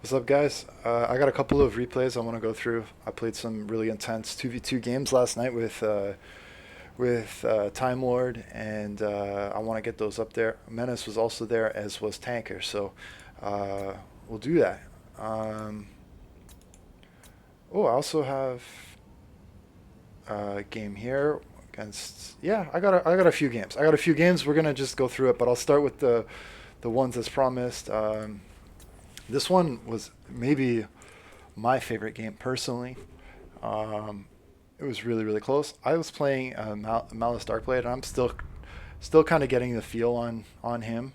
What's up, guys? I got a couple of replays I want to go through. I played some really intense 2v2 games last night with Time Lord, and I want to get those up there. Menace was also there, as was Tanker, so uh, we'll do that. Um, I also have a game here against. Yeah, I got a few games. I got a few games. We're gonna just go through it, but I'll start with the ones as promised. This one was maybe my favorite game personally. Um, it was really really close. I was playing Malice Darkblade, and I'm still kind of getting the feel on him.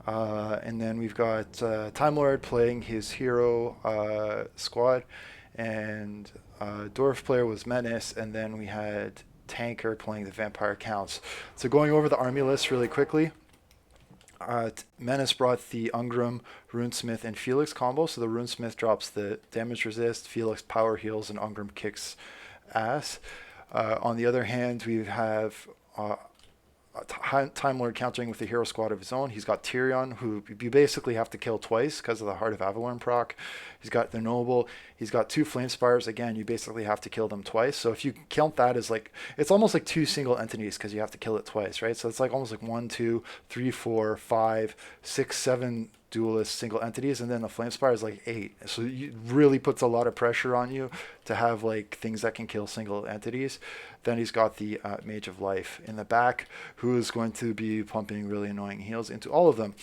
And then we've got Time Lord playing his hero squad, and Dwarf player was Menace, and then we had Tanker playing the Vampire Counts. So going over the army list really quickly. Menace brought the Ungram, Runesmith, and Felix combo. So the Runesmith drops the damage resist, Felix power heals, and Ungram kicks ass. On the other hand, we have Time Lord countering with a hero squad of his own. He's got Tyrion, who you basically have to kill twice because of the Heart of Avalorn proc. He's got the Noble. He's got two Flame Spires. Again, you basically have to kill them twice. So if you count that as like, it's almost like two single entities because you have to kill it twice, right? So it's like almost like 1, 2, 3, 4, 5, 6, 7 duelist single entities, and then the Flame Spire is like 8. So it really puts a lot of pressure on you to have like things that can kill single entities. Then he's got the Mage of Life in the back, who is going to be pumping really annoying heals into all of them.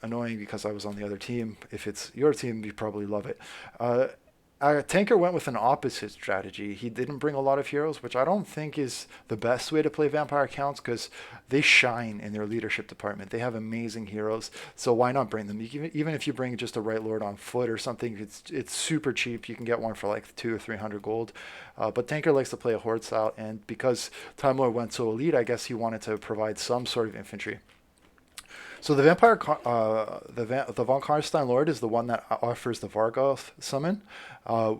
Annoying because I was on the other team. If it's your team, you probably love it. Tanker went with an opposite strategy. He didn't bring a lot of heroes, which I don't think is the best way to play vampire counts because they shine in their leadership department. They have amazing heroes, so why not bring them? Even if you bring just a right lord on foot or something, it's super cheap. You can get one for like 200 or 300 gold. But Tanker likes to play a horde style, and because Time Lord went so elite, I guess he wanted to provide some sort of infantry. So the the Von Karnstein Lord is the one that offers the Vargoth summon. Uh,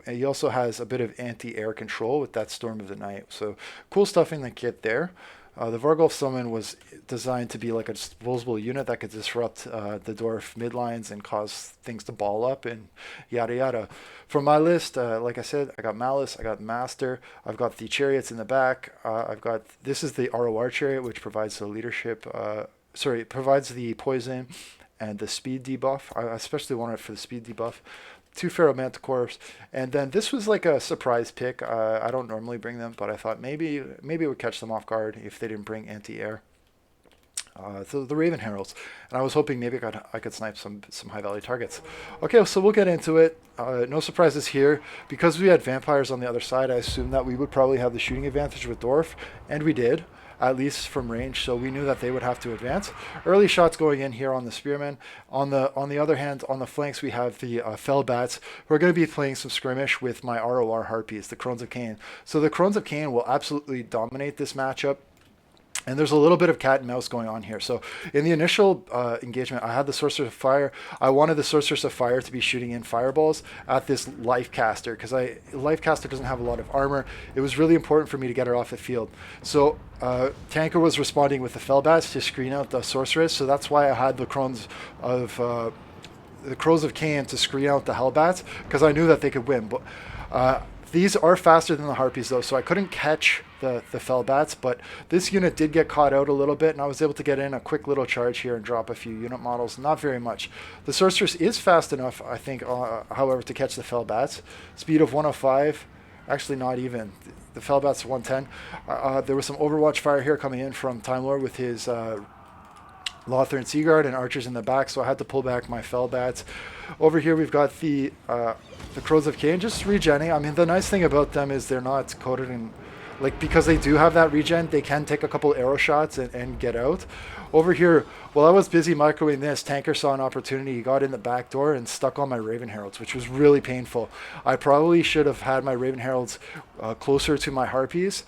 he also has a bit of anti-air control with that Storm of the Night. So cool stuff in the kit there. The Vargoth summon was designed to be like a disposable unit that could disrupt the Dwarf midlines and cause things to ball up and yada yada. From my list, like I said, I got Malice, I got Master, I've got the Chariots in the back. I've got this is the ROR Chariot, which provides the leadership. Sorry, it provides the poison and the speed debuff. I especially want it for the speed debuff. Two Pharaoh Manticores, and then this was like a surprise pick. I don't normally bring them, but I thought maybe it would catch them off guard if they didn't bring anti-air. So the Raven Heralds, and I was hoping maybe I could snipe some high value targets. Okay, so we'll get into it. No surprises here because we had vampires on the other side. I assumed that we would probably have the shooting advantage with Dwarf, and we did, at least from range, so we knew that they would have to advance. Early shots going in here on the Spearmen. On the other hand, on the flanks, we have the Fell Bats. We're going to be playing some skirmish with my ROR Harpies, the Crones of Cain. So the Crones of Cain will absolutely dominate this matchup. And there's a little bit of cat and mouse going on here. So in the initial engagement, I had the Sorceress of Fire. I wanted the Sorceress of Fire to be shooting in fireballs at this Life Caster because Life Caster doesn't have a lot of armor. It was really important for me to get her off the field. So Tanker was responding with the Fellbats to screen out the Sorceress. So that's why I had the Crones of Cain to screen out the Hellbats because I knew that they could win. But these are faster than the Harpies though, so I couldn't catch the Fellbats, but this unit did get caught out a little bit, and I was able to get in a quick little charge here and drop a few unit models. Not very much. The Sorceress is fast enough, I think, however, to catch the Fellbats. Speed of 105, actually not even. The Fellbats 110. There was some Overwatch fire here coming in from Time Lord with his Lothar and Seaguard and archers in the back, so I had to pull back my Fellbats. Over here we've got the Crows of Cain just regenning. I mean, the nice thing about them is they're not coated in, like, because they do have that regen, they can take a couple arrow shots and get out. Over here, while I was busy microwaving this, Tanker saw an opportunity. He got in the back door and stuck on my Raven Heralds, which was really painful. I probably should have had my Raven Heralds closer to my Harpies.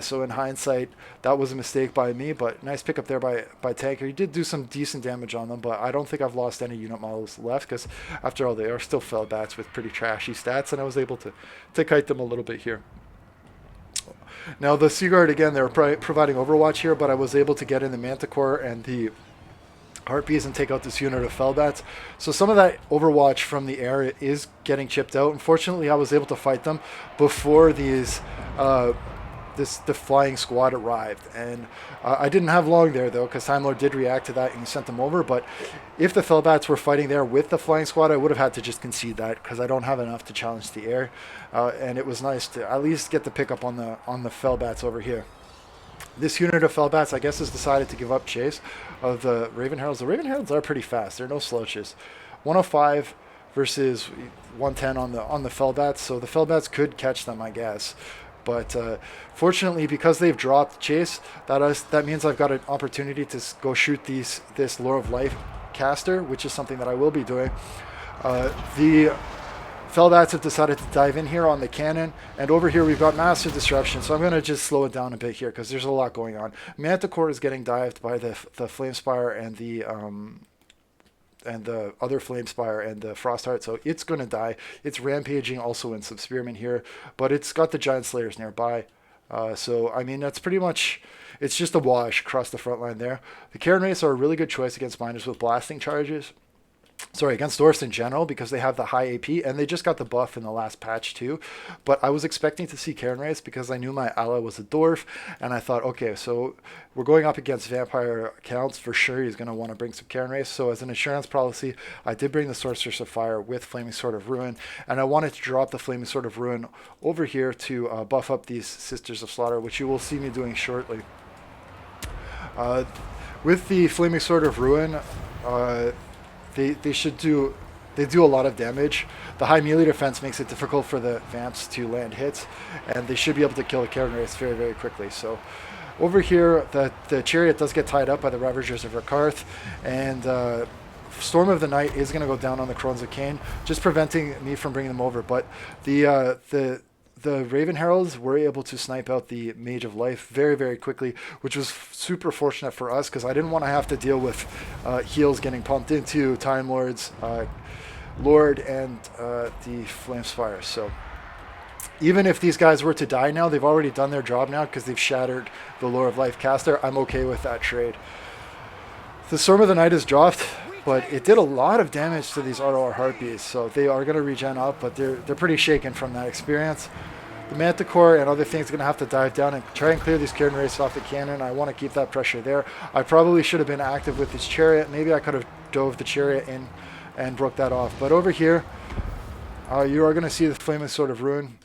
So in hindsight, that was a mistake by me, but nice pickup there by Tanker. He did do some decent damage on them, but I don't think I've lost any unit models left because after all, they are still Fellbats with pretty trashy stats, and I was able to kite them a little bit here. Now the Seaguard, again, they're providing Overwatch here, but I was able to get in the Manticore and the harpies and take out this unit of fellbats. So some of that overwatch from the air is getting chipped out. Unfortunately, I was able to fight them before these the flying squad arrived, and I didn't have long there though, because Time Lord did react to that and he sent them over. But if the fellbats were fighting there with the flying squad, I would have had to just concede that, because I don't have enough to challenge the air. And it was nice to at least get the pickup on the fellbats over here. This unit of fellbats, I guess, has decided to give up chase of the Raven Heralds. The Raven Heralds are pretty fast. They're no slouches. 105 versus 110 on the fellbats, so the fellbats could catch them, I guess. But fortunately, because they've dropped chase, that means I've got an opportunity to go shoot this Lure of Life caster, which is something that I will be doing. The Fellbats have decided to dive in here on the cannon, and over here we've got Massive Disruption, so I'm going to just slow it down a bit here because there's a lot going on. Manticore is getting dived by the Flamespire and the other Flamespire and the Frostheart, so it's going to die. It's rampaging also in some Spearmen here, but it's got the Giant Slayers nearby. So, I mean, that's pretty much, it's just a wash across the front line there. The Karen Wraiths are a really good choice against miners with blasting charges. Sorry, against Dwarfs in general, because they have the high AP, and they just got the buff in the last patch too. But I was expecting to see Karen Wraiths because I knew my ally was a Dwarf, and I thought, okay, so we're going up against Vampire accounts for sure. He's going to want to bring some Karen Wraiths. So as an insurance policy, I did bring the Sorceress of Fire with Flaming Sword of Ruin, and I wanted to drop the Flaming Sword of Ruin over here to buff up these Sisters of Slaughter, which you will see me doing shortly. With the Flaming Sword of Ruin, they do a lot of damage. The high melee defense makes it difficult for the Vamps to land hits, and they should be able to kill the Karen Wraiths very, very quickly. So over here, the Chariot does get tied up by the Ravagers of Rakarth, and Storm of the Night is going to go down on the Crones of Cain, just preventing me from bringing them over. But the Raven Heralds were able to snipe out the Mage of Life very, very quickly, which was super fortunate for us because I didn't want to have to deal with heals getting pumped into Time Lord's Lord and the Flamespire. So even if these guys were to die now, they've already done their job now because they've shattered the Lure of Life caster. I'm okay with that trade. The Storm of the Night is dropped, but it did a lot of damage to these ROR Harpies, so they are going to regen up, but they're pretty shaken from that experience. The Manticore and other things are going to have to dive down and try and clear these Karen Wraiths off the cannon. I want to keep that pressure there. I probably should have been active with this Chariot. Maybe I could have dove the Chariot in and broke that off. But over here, you are going to see the Flaming Sword of Ruin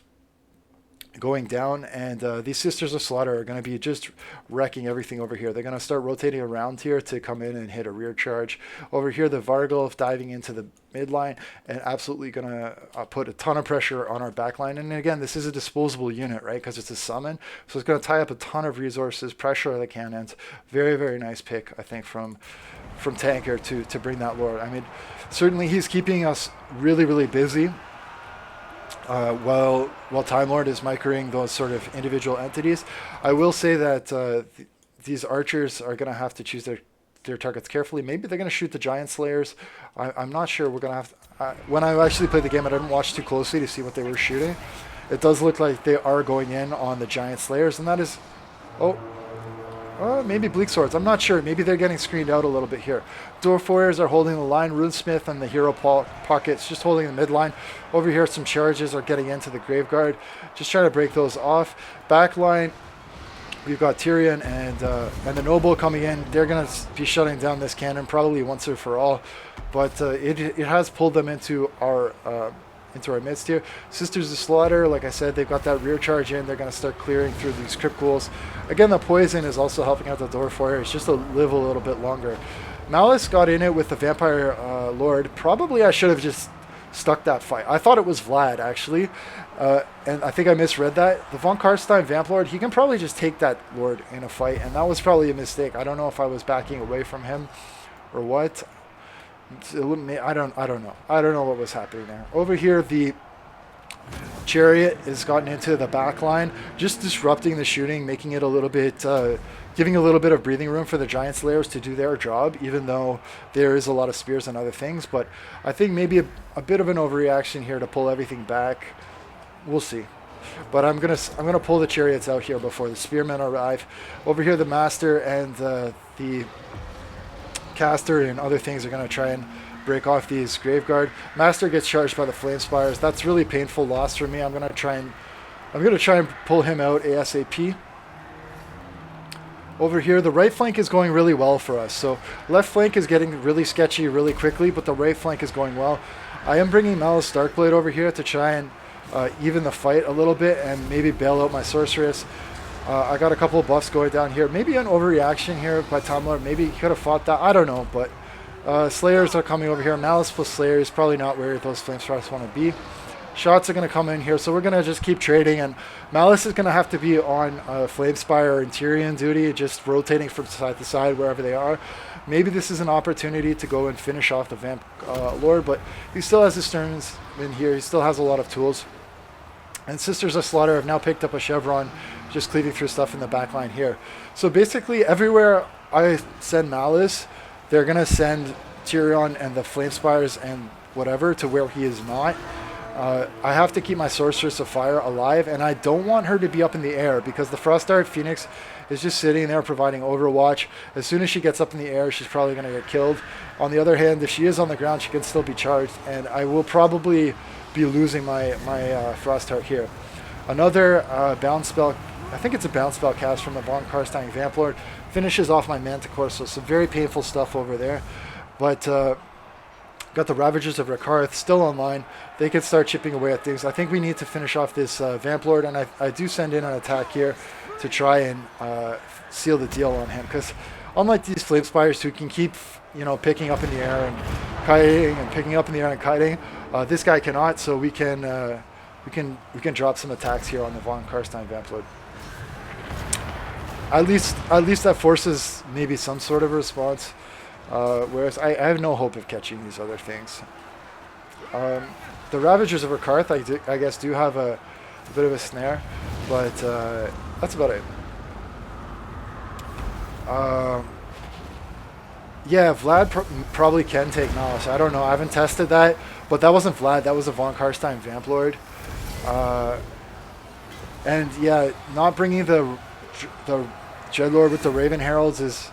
going down, and these Sisters of Slaughter are going to be just wrecking everything over here. They're going to start rotating around here to come in and hit a rear charge. Over here, the Vargulf diving into the midline and absolutely going to put a ton of pressure on our backline. And again, this is a disposable unit, right, because it's a summon, so it's going to tie up a ton of resources, pressure the cannons. Very, very nice pick, I think, from Tanker to bring that Lord. I mean, certainly he's keeping us really, really busy. While Time Lord is microing those sort of individual entities. I will say that these archers are going to have to choose their targets carefully. Maybe they're going to shoot the Giant Slayers. I'm not sure. We're going to have to, when I actually played the game, I didn't watch too closely to see what they were shooting. It does look like they are going in on the Giant Slayers, and that is... maybe Bleak Swords. I'm not sure. Maybe they're getting screened out a little bit here. Dwarf Warriors are holding the line. Runesmith and the Hero Pockets just holding the midline. Over here, some charges are getting into the Graveguard. Just trying to break those off. Backline, we've got Tyrion and the Noble coming in. They're going to be shutting down this cannon probably once and for all. But it has pulled them into our midst here. Sisters of Slaughter, like I said, they've got that rear charge in. They're going to start clearing through these Crypt Ghouls. Again, the poison is also helping out the Dwarf Warriors just to live a little bit longer. Malice got in it with the Vampire Lord. Probably I should have just stuck that fight. I thought it was Vlad, actually, and I think I misread that. The Von Karstein Vamp Lord, he can probably just take that Lord in a fight, and that was probably a mistake. I don't know if I was backing away from him or what. I don't know. I don't know what was happening there. Over here, the Chariot has gotten into the back line, just disrupting the shooting, making it a little bit, giving a little bit of breathing room for the Giant Slayers to do their job, even though there is a lot of spears and other things. But I think maybe a bit of an overreaction here to pull everything back. We'll see. But I'm gonna pull the Chariots out here before the Spearmen arrive. Over here, the Master and the caster and other things are going to try and break off these Graveguard. Master gets charged by the Flame Spires. That's really painful loss for me. I'm going to try and pull him out ASAP. Over here, the right flank is going really well for us. So left flank is getting really sketchy really quickly, but the right flank is going well. I am bringing Malice Darkblade over here to try and even the fight a little bit and maybe bail out my Sorceress. I got a couple of buffs going down here. Maybe an overreaction here by Time Lord. Maybe he could have fought that. I don't know, but Slayers are coming over here. Malice plus Slayer is probably not where those Flame Spires want to be. Shots are going to come in here, so we're going to just keep trading, and Malice is going to have to be on Flamespire and Tyrion duty, just rotating from side to side wherever they are. Maybe this is an opportunity to go and finish off the Vamp Lord, but he still has his turns in here. He still has a lot of tools. And Sisters of Slaughter have now picked up a Chevron, just cleaving through stuff in the back line here. So basically, everywhere I send Malice, they're going to send Tyrion and the Flamespires and whatever to where he is not. I have to keep my Sorceress of Fire alive, and I don't want her to be up in the air because the Frost Dart Phoenix is just sitting there providing overwatch. As soon as she gets up in the air, she's probably going to get killed. On the other hand, if she is on the ground, she can still be charged, and I will probably be losing my Frost Dart here. Another bounce spell, I think it's a bounce spell cast from the Von Karstein Vamp Lord, finishes off my Manticore, so some very painful stuff over there. But got the Ravagers of Rakarth still online. They can start chipping away at things. I think we need to finish off this Vamp Lord, and I do send in an attack here to try and seal the deal on him. Because unlike these Flame Spires who can keep, picking up in the air and kiting and picking up in the air and kiting, this guy cannot. So we can drop some attacks here on the Von Karstein Vamp Lord. At least that forces maybe some sort of response. Whereas I have no hope of catching these other things. The Ravagers of Rakarth, I guess, do have a bit of a snare, but that's about it. Yeah, Vlad probably can take Malice. I don't know. I haven't tested that, but that wasn't Vlad. That was a Von Karstein Vamp Lord. And yeah, not bringing the Dreadlord with the Raven Heralds is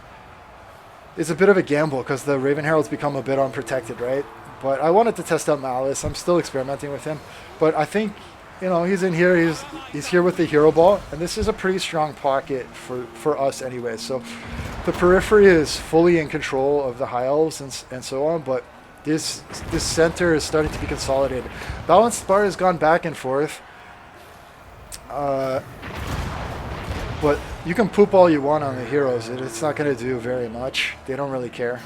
a bit of a gamble because the Raven Heralds become a bit unprotected, right? But I wanted to test out Malice. I'm still experimenting with him. But I think, he's in here. He's here with the Hero Ball. And this is a pretty strong pocket for us anyway. So the periphery is fully in control of the High Elves and so on. But this center is starting to be consolidated. Balanced Bar has gone back and forth. But you can poop all you want on the heroes. It's not going to do very much. They don't really care.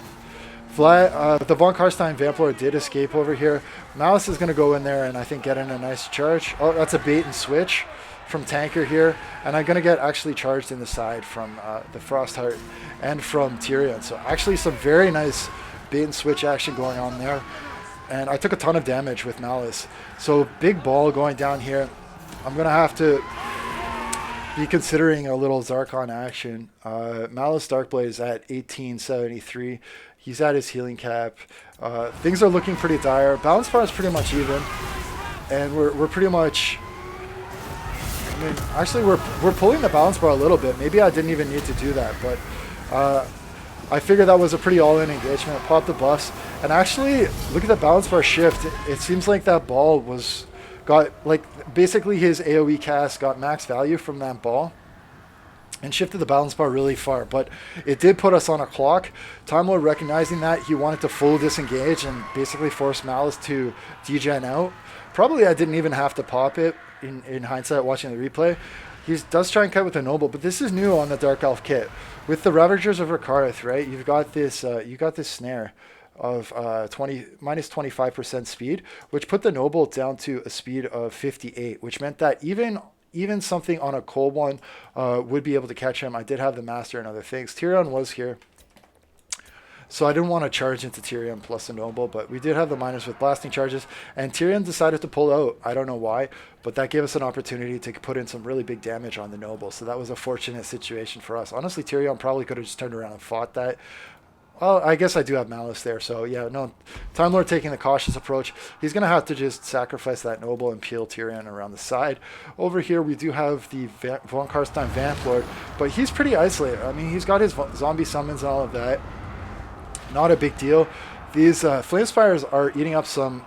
The Von Karstein Vamp Lord did escape over here. Malice is going to go in there and I think get in a nice charge. Oh, that's a bait and switch from Tanker here. And I'm going to get actually charged in the side from the Frostheart and from Tyrion. So actually some very nice bait and switch action going on there. And I took a ton of damage with Malice. So big ball going down here. I'm going to have to be considering a little Zarkon action. Malice Darkblade is at 1873. He's at his healing cap. Things are looking pretty dire. Balance bar is pretty much even, and we're pretty much. I mean, actually, we're pulling the balance bar a little bit. Maybe I didn't even need to do that, but I figured that was a pretty all-in engagement. Pop the buffs, and actually look at the balance bar shift. It seems like that ball basically his AoE cast got max value from that ball and shifted the balance bar really far, but it did put us on a clock. Time Lord recognizing that, he wanted to full disengage and basically force Malice to degen out. Probably I didn't even have to pop it in hindsight watching the replay. He does try and cut with a Noble, but this is new on the Dark Elf kit. With the Ravagers of Rakarth, right, you've got this snare of minus 25% speed, which put the Noble down to a speed of 58, which meant that even something on a cold one would be able to catch him. I did have the Master and other things. Tyrion was here, so I didn't want to charge into Tyrion plus a Noble, but we did have the miners with blasting charges, and Tyrion decided to pull out. I don't know why, but that gave us an opportunity to put in some really big damage on the Noble, so that was a fortunate situation for us. Honestly, Tyrion probably could have just turned around and fought that. Well, I guess I do have Malice there, so yeah, no. Time Lord taking the cautious approach. He's going to have to just sacrifice that Noble and peel Tyrion around the side. Over here, we do have the Von Karstein Vamp Lord, but he's pretty isolated. I mean, he's got his zombie summons and all of that. not a big deal. These Flamespires are eating up some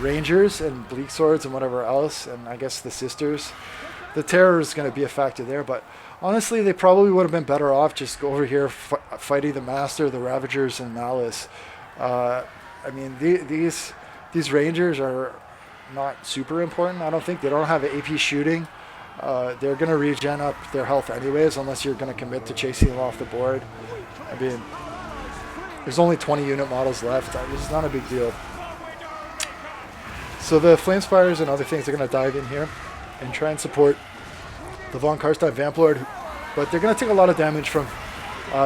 Rangers and Bleak Swords and whatever else, and I guess the Sisters. The Terror is going to be a factor there, but honestly, they probably would have been better off just go over here fighting the Master, the Ravagers, and Malice. I mean, these Rangers are not super important. I don't think they don't have AP shooting. They're going to regen up their health anyways, unless you're going to commit to chasing them off the board. I mean, there's only 20 unit models left. This is not a big deal. So the Flamespires and other things are going to dive in here and try and support the Von Karstein Vamplord, but they're going to take a lot of damage from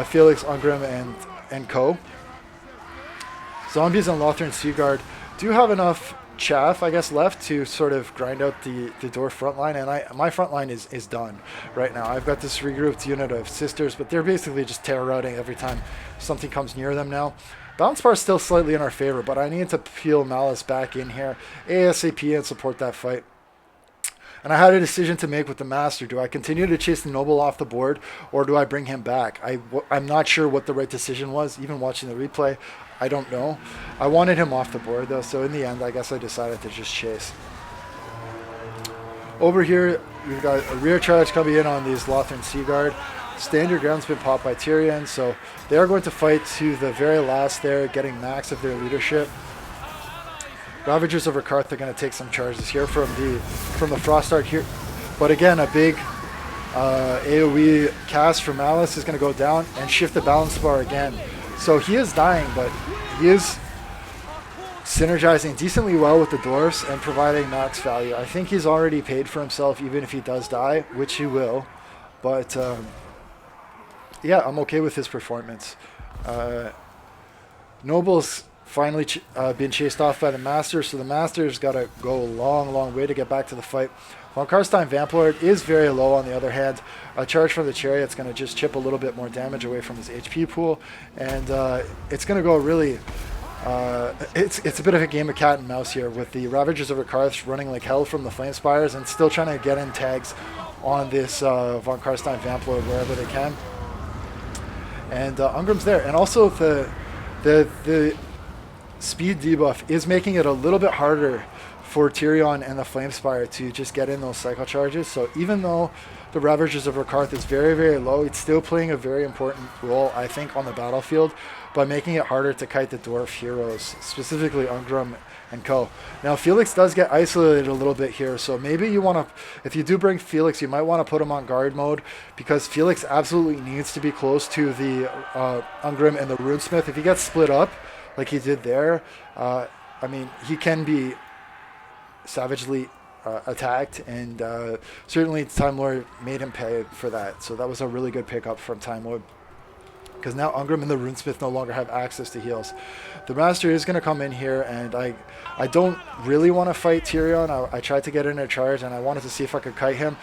Felix, Ungrim, and Co. Zombies and Lothran Seaguard do have enough chaff, I guess, left to sort of grind out the Dwarf front line, and my front line is done right now. I've got this regrouped unit of Sisters, but they're basically just terror routing every time something comes near them now. Balance bar is still slightly in our favor, but I need to peel Malice back in here ASAP and support that fight. And I had a decision to make with the Master. Do I continue to chase the Noble off the board, or do I bring him back? I'm not sure what the right decision was, even watching the replay. I don't know. I wanted him off the board, though, so in the end, I guess I decided to just chase. Over here, we've got a rear charge coming in on these Lothran Seaguard. Stand your ground's been popped by Tyrion, so they are going to fight to the very last there, getting max of their leadership. Ravagers of Rakarth are going to take some charges here from the Frost Art here. But again, a big AoE cast from Malice is going to go down and shift the balance bar again. So he is dying, but he is synergizing decently well with the Dwarfs and providing max value. I think he's already paid for himself, even if he does die, which he will. But yeah, I'm okay with his performance. Noble's finally been chased off by the Master, so the Master's got to go a long way to get back to the fight. Von Karstein Vamplord is very low, on the other hand. A charge from the Chariot's going to just chip a little bit more damage away from his HP pool, and it's going to go really... it's a bit of a game of cat and mouse here, with the Ravagers of Rakarth running like hell from the Flamespires and still trying to get in tags on this Von Karstein Vamplord wherever they can. And Ungrim's there, and also the speed debuff is making it a little bit harder for Tyrion and the Flamespire to just get in those cycle charges. So even though the Ravagers of Rakarth is very low, it's still playing a very important role, I think, on the battlefield by making it harder to kite the Dwarf heroes, specifically Ungrim and Co. Now Felix does get isolated a little bit here, so maybe you want to, if you do bring Felix, you might want to put him on guard mode, because Felix absolutely needs to be close to the Ungrim and the Runesmith. If he gets split up like he did there, I mean, he can be savagely attacked, and certainly Time Lord made him pay for that. So that was a really good pickup from Time Lord, because now Ungrim and the Runesmith no longer have access to heals. The Master is going to come in here, and I don't really want to fight Tyrion. I tried to get in a charge, and I wanted to see if I could kite him,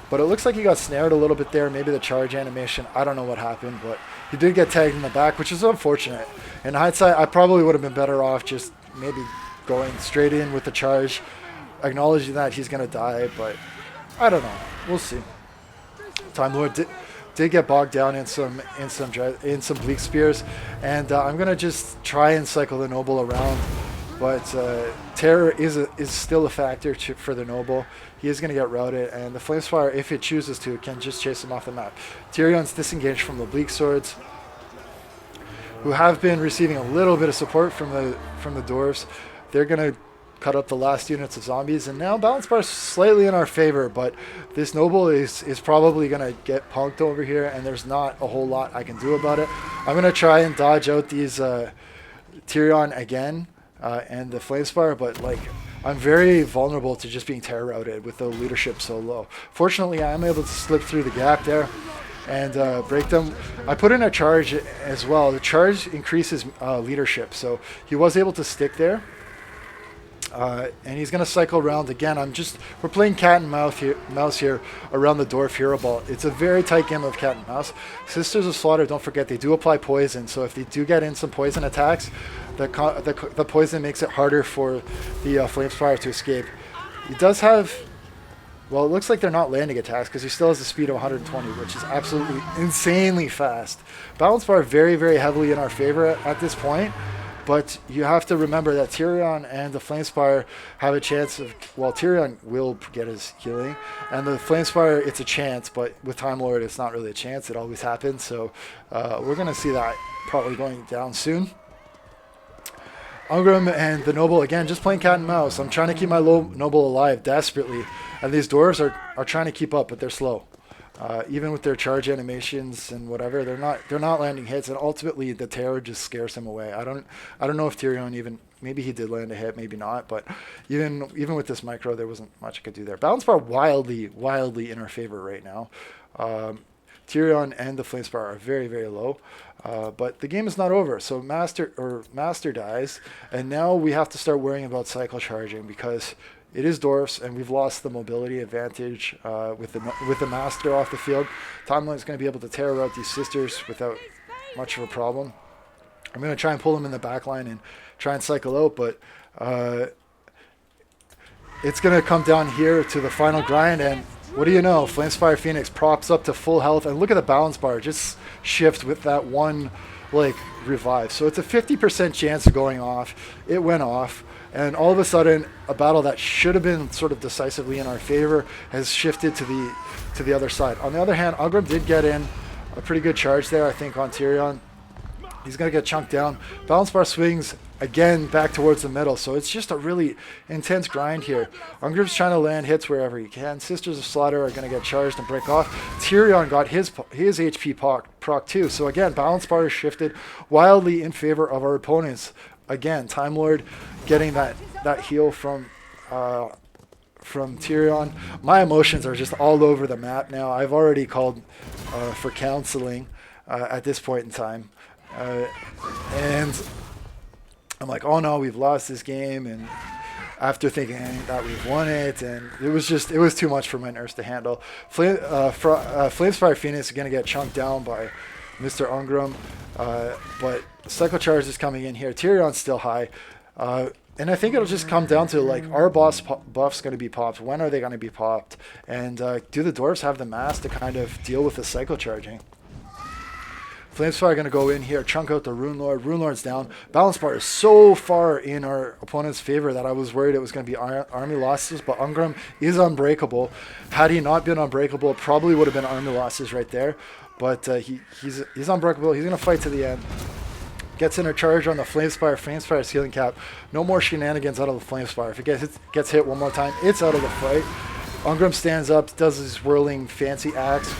but it looks like he got snared a little bit there. Maybe the charge animation, I don't know what happened, but he did get tagged in the back, which is unfortunate. In hindsight, I probably would have been better off just maybe going straight in with the charge, acknowledging that he's going to die, but I don't know. We'll see. Time Lord did get bogged down in some Bleak Spears, and I'm going to just try and cycle the Noble around, but Terror is still a factor for the Noble. He is going to get routed, and the Flamespire, if it chooses to, can just chase him off the map. Tyrion's disengaged from the Bleak Swords, who have been receiving a little bit of support from the Dwarves. They're going to cut up the last units of zombies, and now balance bar is slightly in our favor, but this Noble is probably going to get punked over here, and there's not a whole lot I can do about it. I'm going to try and dodge out these Tyrion again and the Flamespire, but like, I'm very vulnerable to just being terror routed with the leadership so low. Fortunately, I am able to slip through the gap there and break them. I put in a charge as well. The charge increases leadership, so he was able to stick there. And he's going to cycle around again. We're playing cat and mouse here around the Dwarf Hero Ball. It's a very tight game of cat and mouse. Sisters of Slaughter, don't forget, they do apply poison, so if they do get in some poison attacks, the poison makes it harder for the Flamespire to escape. He does have Well, it looks like they're not landing attacks because he still has a speed of 120, which is absolutely insanely fast. Balance bar very, very heavily in our favor at this point. But you have to remember that Tyrion and the Flamespire have a chance of... Well, Tyrion will get his healing. And the Flamespire, it's a chance. But with Time Lord, it's not really a chance. It always happens. So we're going to see that probably going down soon. Ungrim and the Noble, again, just playing cat and mouse. I'm trying to keep my Noble alive desperately. And these Dwarves are trying to keep up, but they're slow. Even with their charge animations and whatever, they're not landing hits, and ultimately the terror just scares him away. I don't know if Tyrion even, maybe he did land a hit, maybe not, but even with this micro, there wasn't much I could do there. Balance bar wildly in our favor right now. Tyrion and the Flamespire are very, very low, but the game is not over. So Master dies, and now we have to start worrying about cycle charging because it is Dwarfs, and we've lost the mobility advantage with the Master off the field. Timeline is going to be able to tear out these sisters without much of a problem. I'm going to try and pull them in the back line and try and cycle out, but it's going to come down here to the final grind, and what do you know? Flamespire Phoenix props up to full health, and look at the balance bar just shift with that one revive. So it's a 50% chance of going off. It went off. And all of a sudden, a battle that should have been sort of decisively in our favor has shifted to the other side. On the other hand, Ungrim did get in a pretty good charge there, I think, on Tyrion. He's going to get chunked down. Balance bar swings again back towards the middle. So it's just a really intense grind here. Ungrim's trying to land hits wherever he can. Sisters of Slaughter are going to get charged and break off. Tyrion got his HP proc too. So again, balance bar is shifted wildly in favor of our opponents. Again, Time Lord getting that heal from Tyrion. My emotions are just all over the map now. I've already called for counseling at this point in time. And I'm like, oh no, we've lost this game. And after thinking that we've won it, and it was too much for my nurse to handle. Flamespire Phoenix is going to get chunked down by Mr. Ungrim, but Cycle Charge is coming in here. Tyrion's still high, and I think it'll just come down to our boss buff's going to be popped. When are they going to be popped? And do the Dwarves have the mass to kind of deal with the Cycle Charging? Flamespire going to go in here, chunk out the Rune Lord. Rune Lord's down. Balance bar is so far in our opponent's favor that I was worried it was going to be army losses, but Ungrim is unbreakable. Had he not been unbreakable, it probably would have been army losses right there. But he's unbreakable. He's going to fight to the end. Gets in a charge on the Flamespire. Flamespire's healing cap. No more shenanigans out of the Flamespire. If it gets hit one more time, it's out of the fight. Ungrim stands up, does his whirling fancy axe.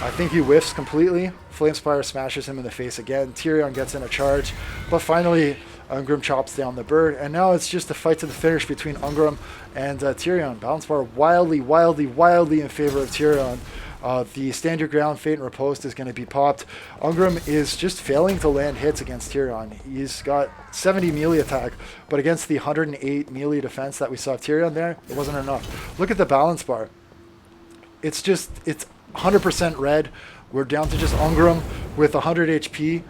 I think he whiffs completely. Flamespire smashes him in the face again. Tyrion gets in a charge. But finally, Ungrim chops down the bird. And now it's just a fight to the finish between Ungrim and Tyrion. Balance bar wildly in favor of Tyrion. The stand your ground, fate and riposte is going to be popped. Ungrim is just failing to land hits against Tyrion. He's got 70 melee attack, but against the 108 melee defense that we saw Tyrion there, it wasn't enough. Look at the balance bar. It's 100% red. We're down to just Ungrim with 100 HP.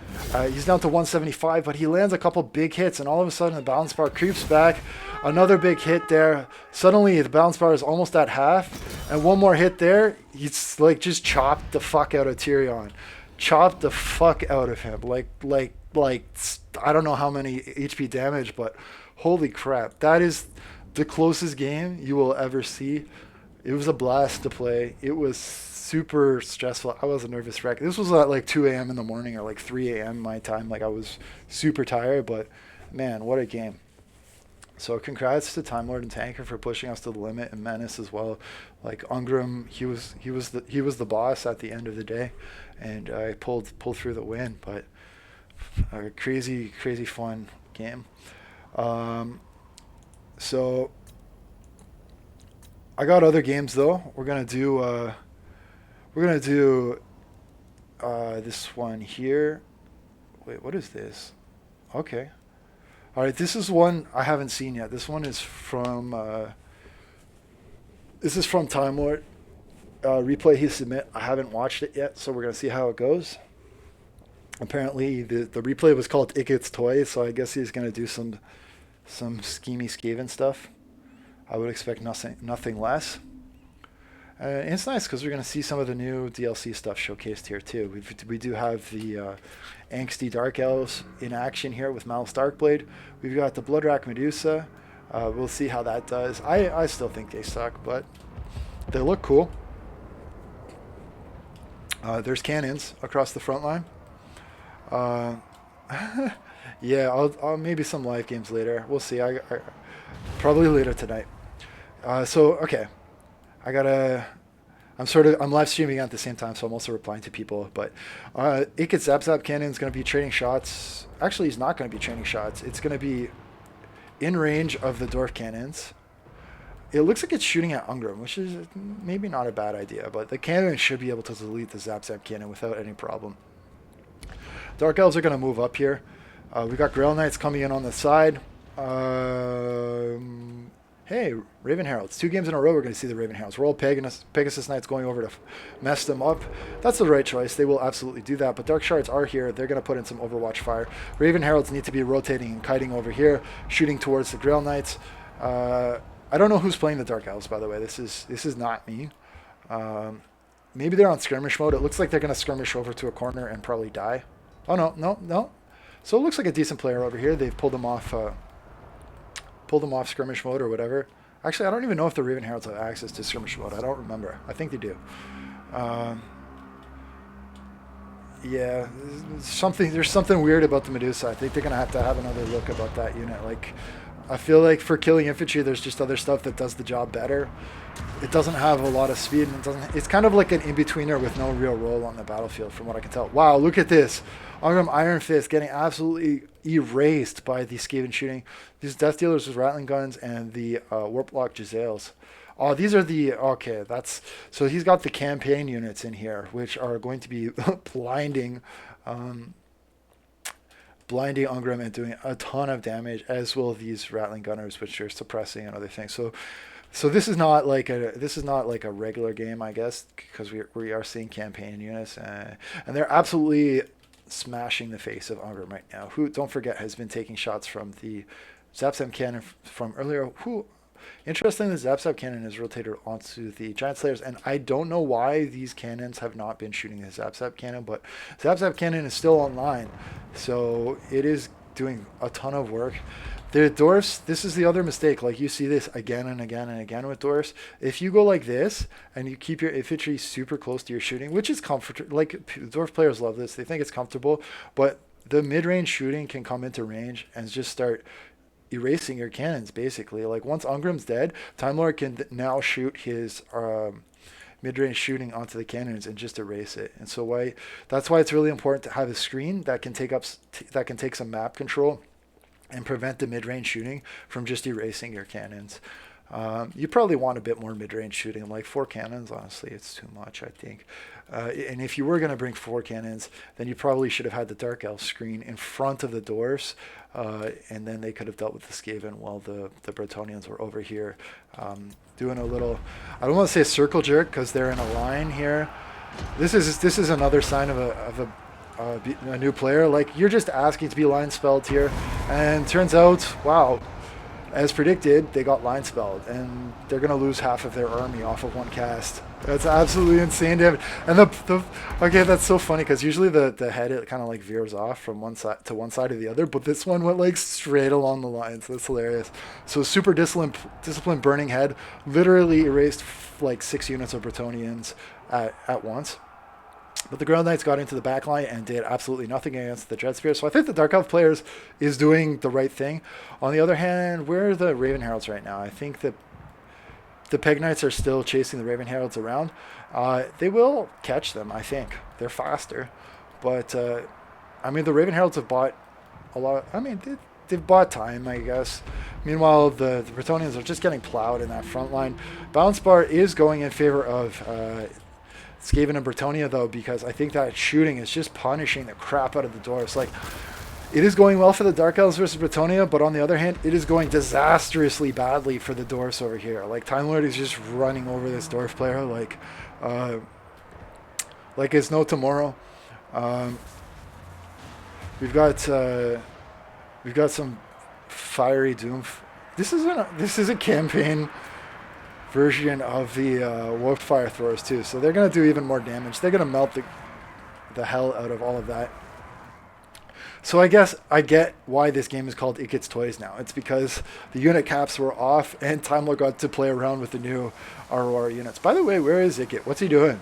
He's down to 175, but he lands a couple big hits, and all of a sudden the balance bar creeps back. Another big hit there. Suddenly the balance bar is almost at half, and one more hit there. He's just chopped the fuck out of Tyrion. Chopped the fuck out of him. Like I don't know how many HP damage, but holy crap. That is the closest game you will ever see. It was a blast to play. It was super stressful. I was a nervous wreck. This was at 2 a.m. in the morning or 3 a.m. my time. I was super tired, but man, what a game. So congrats to Time Lord and Tanker for pushing us to the limit, and Menace as well. Ungrim, he was the boss at the end of the day, and I pulled through the win. But a crazy fun game. So I got other games though. We're gonna do this one here. Wait, what is this? Okay. All right, this is one I haven't seen yet. This one is from Time Lord. Replay he submit. I haven't watched it yet, so we're gonna see how it goes. Apparently, the replay was called It Gets Toys, so I guess he's gonna do some schemy Skaven stuff. I would expect nothing less. It's nice because we're going to see some of the new DLC stuff showcased here too. We do have the angsty Dark Elves in action here with Malice Darkblade. We've got the Bloodrack Medusa. We'll see how that does. I still think they suck, but they look cool. There's cannons across the front line. Yeah, I'll maybe some live games later. We'll see. I probably later tonight. Okay, I'm live streaming at the same time, so I'm also replying to people. But Ikit Zap Zap Cannon is going to be trading shots. Actually, he's not going to be trading shots. It's going to be in range of the Dwarf cannons. It looks like it's shooting at Ungrim, which is maybe not a bad idea, but the cannon should be able to delete the Zap Zap cannon without any problem. Dark Elves are going to move up here. We got Grail Knights coming in on the side. Hey, Raven Heralds. 2 games in a row we're going to see the Raven Heralds. We're all Pegasus Knights going over to mess them up. That's the right choice. They will absolutely do that. But Dark Shards are here. They're going to put in some Overwatch fire. Raven Heralds need to be rotating and kiting over here, shooting towards the Grail Knights. I don't know who's playing the Dark Elves, by the way. This is not me. Maybe they're on skirmish mode. It looks like they're going to skirmish over to a corner and probably die. Oh, no. So it looks like a decent player over here. They've pulled them off skirmish mode or whatever. Actually, I don't even know if the Raven Heralds have access to skirmish mode. I don't remember. I think they do. Yeah, there's something weird about the Medusa. I think they're going to have another look about that unit. Like, I feel like for killing infantry, there's just other stuff that does the job better. It doesn't have a lot of speed, and it's kind of like an in-betweener with no real role on the battlefield, from what I can tell. Wow, look at this. Ungrim Iron Fist getting absolutely erased by the Skaven shooting. These Death Dealers with Rattling Guns and the Warplock Giselles. Oh, these are the... Okay, so he's got the campaign units in here, which are going to be blinding Ungrim and doing a ton of damage, as will these Rattling Gunners, which are suppressing and other things. So this is not like a regular game, I guess, because we are seeing campaign units, and they're absolutely smashing the face of Ungrim right now, who, don't forget, has been taking shots from the Zap Zap cannon from earlier. Interestingly, the Zap Zap cannon is rotated onto the Giant Slayers, and I don't know why these cannons have not been shooting the Zap Zap cannon, but Zap Zap cannon is still online, so it is doing a ton of work. The Dwarfs, this is the other mistake. Like, you see this again and again and again with Dwarfs. If you go like this and you keep your infantry super close to your shooting, which is comfortable, like, Dwarf players love this. They think it's comfortable, but the mid-range shooting can come into range and just start erasing your cannons, basically. Like, once Ungrim's dead, Time Lord can now shoot his mid-range shooting onto the cannons and just erase it. And so that's why it's really important to have a screen that can take some map control and prevent the mid-range shooting from just erasing your cannons. You probably want a bit more mid-range shooting, like 4 cannons. Honestly, it's too much, I think. And if you were going to bring 4 cannons, then you probably should have had the Dark Elf screen in front of the Dwarves, and then they could have dealt with the Skaven while the Bretonnians were over here doing a little, I don't want to say a circle jerk because they're in a line here. This is another sign of a new player. Like, you're just asking to be line spelled here, and turns out, wow, as predicted, they got line spelled, and they're going to lose half of their army off of one cast. That's absolutely insane damage. And okay, that's so funny because usually the head, it kind of like veers off from one side to one side or the other, but this one went like straight along the lines. That's hilarious. So super disciplined burning head literally erased like 6 units of Bretonnians at once. But the Ground Knights got into the back line and did absolutely nothing against the Dread Spear. So I think the Dark Elf players is doing the right thing. On the other hand, where are the Raven Heralds right now? I think that the Peg Knights are still chasing the Raven Heralds around. They will catch them, I think. They're faster. But, I mean, the Raven Heralds have bought a lot. I mean, they've bought time, I guess. Meanwhile, the Bretonnians are just getting plowed in that front line. Balance bar is going in favor of Skaven and Bretonnia, though, because I think that shooting is just punishing the crap out of the Dwarves. Like, it is going well for the Dark Elves versus Bretonnia, but on the other hand, it is going disastrously badly for the Dwarfs over here. Like, Time Lord is just running over this Dwarf player like it's no tomorrow. We've got some fiery doom. This is a campaign version of the Wolf Fire Throwers too. So they're going to do even more damage. They're going to melt the hell out of all of that. So I guess I get why this game is called It Gets Toys now. It's because the unit caps were off and Time Lord got to play around with the new ROR units. By the way, where is Ikit? What's he doing?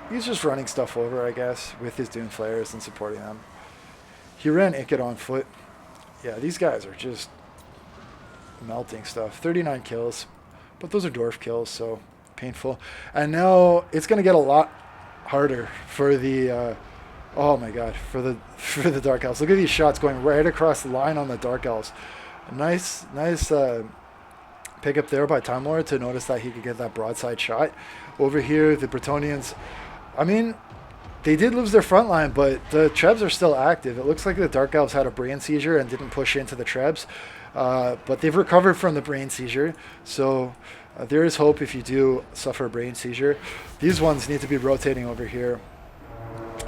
He's just running stuff over, I guess, with his Dune Flayers and supporting them. He ran Ikit on foot. Yeah, these guys are just melting stuff. 39 kills, but those are Dwarf kills, so painful. And now it's going to get a lot harder for the... oh my god, for the Dark Elves. Look at these shots going right across the line on the Dark Elves. Nice pick up there by Time Lord to notice that he could get that broadside shot. Over here, the Bretonnians, I mean, they did lose their front line, but the Trebs are still active. It looks like the Dark Elves had a brain seizure and didn't push into the Trebs, but they've recovered from the brain seizure, so there is hope if you do suffer a brain seizure. These ones need to be rotating over here,